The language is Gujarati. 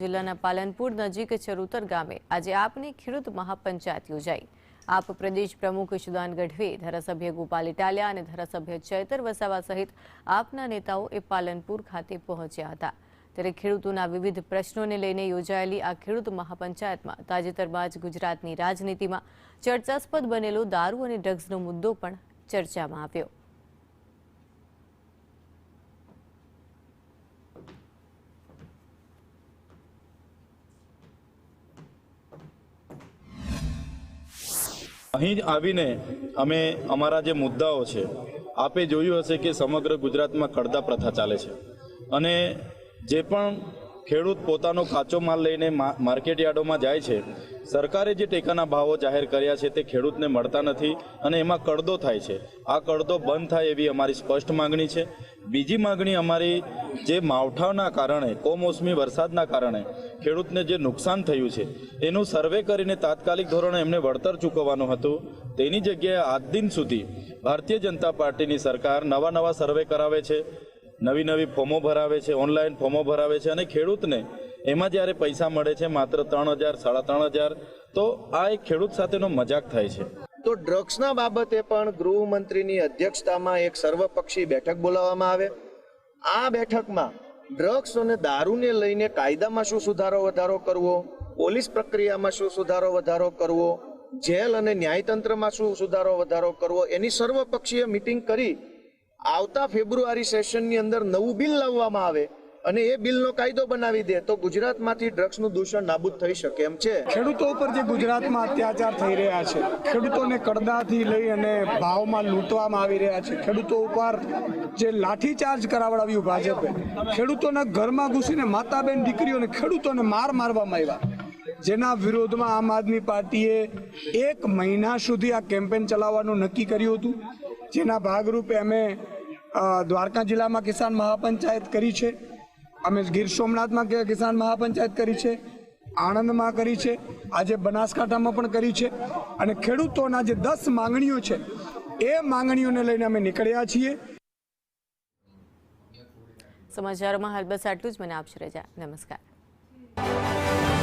જિલ્લાના પાલનપુર નજીક ચરુતર ગામે આજે આપની ખેડૂત મહાપંચાયત યોજાઈ। આપ પ્રદેશ પ્રમુખ ઈશુદાન ગઢવી, ધારાસભ્ય ગોપાલ ઇટાલિયા અને ધારાસભ્ય ચૈતર વસાવા સહિત આપના નેતાઓ પાલનપુર ખાતે પહોંચ્યા હતા। ત્યારે ખેડૂતોના વિવિધ પ્રશ્નોને લઈને યોજાયેલી આ ખેડૂત મહાપંચાયતમાં તાજેતરમાં જ ગુજરાતની રાજનીતિમાં ચર્ચાસ્પદ બનેલો દારૂ અને ડ્રગ્સનો મુદ્દો પણ ચર્ચામાં આવ્યો। અહીં આવીને અમે અમારા જે મુદ્દાઓ છે, આપે જોયું હશે કે સમગ્ર ગુજરાતમાં કડદા પ્રથા ચાલે છે અને જે પણ ખેડૂત પોતાનો કાચો માલ લઈને માર્કેટ યાર્ડોમાં જાય છે, સરકારે જે ટેકાના ભાવો જાહેર કર્યા છે તે ખેડૂતને મળતા નથી અને એમાં કડદો થાય છે। આ કડદો બંધ થાય એવી અમારી સ્પષ્ટ માગણી છે। બીજી માગણી અમારી જે માવઠાના કારણે, કમોસમી વરસાદના કારણે ખેડૂતને જે નુકસાન થયું છે એનું સર્વે કરીને તાત્કાલિક ધોરણે એમને વળતર ચૂકવવાનું હતું। તેની જગ્યાએ આજ દિન સુધી ભારતીય જનતા પાર્ટીની સરકાર નવા સર્વે કરાવે છે, નવી ફોર્મો ભરાવે છે, ઓનલાઈન ફોર્મો ભરાવે છે અને ખેડૂતને એમાં જ્યારે પૈસા મળે છે માત્ર 3,000, 3,500, તો આ એક ખેડૂત સાથેનો મજાક થાય છે। તો ડ્રગ્સના બાબતે પણ ગૃહમંત્રીની અધ્યક્ષતામાં એક સર્વપક્ષી બેઠક બોલાવવામાં આવે। આ બેઠકમાં ડ્રગ્સ અને દારૂને લઈને કાયદામાં શું સુધારો વધારો કરવો, પોલીસ પ્રક્રિયામાં શું સુધારો વધારો કરવો, જેલ અને ન્યાયતંત્રમાં શું સુધારો વધારો કરવો, એની સર્વપક્ષીય મીટિંગ કરી આવતા ફેબ્રુઆરી સેશનની અંદર નવું બિલ લાવવામાં આવે અને એ બિલનો કાયદો બનાવી દે તો ગુજરાતમાંથી ડ્રગ્સનું દૂષણ નાબૂદ થઈ શકે એમ છે। ખેડૂતો ઉપર જે ગુજરાતમાં અત્યાચાર થઈ રહ્યા છે, ખેડૂતોને કડદાથી લઈ અને ભાવમાં લૂંટવામાં આવી રહ્યા છે, ખેડૂતો ઉપર જે લાઠીચાર્જ કરાવડાવ્યું ભાજપે, ખેડૂતોના ઘરમાં ઘૂસીને માતાબેન દીકરીઓને ખેડૂતોને મારવામાં આવ્યા, જેના વિરોધમાં આમ આદમી પાર્ટીએ 1 મહિના સુધી આ કેમ્પેન ચલાવવાનું નક્કી કર્યું હતું, જેના ભાગરૂપે અમે દ્વારકા જિલ્લામાં કિસાન મહાપંચાયત કરી છે, અમે ગીર સોમનાથમાં કિસાન મહાપંચાયત કરી છે, આણંદમાં કરી છે, આજે બનાસકાંઠામાં પણ કરી છે અને ખેડૂતોના જે 10 માંગણીઓ છે એ માંગણીઓને લઈને અમે નીકળ્યા છીએ। સમાચારોમાં હાલ બસ આટલું જ। મને આપશો રજા। નમસ્કાર।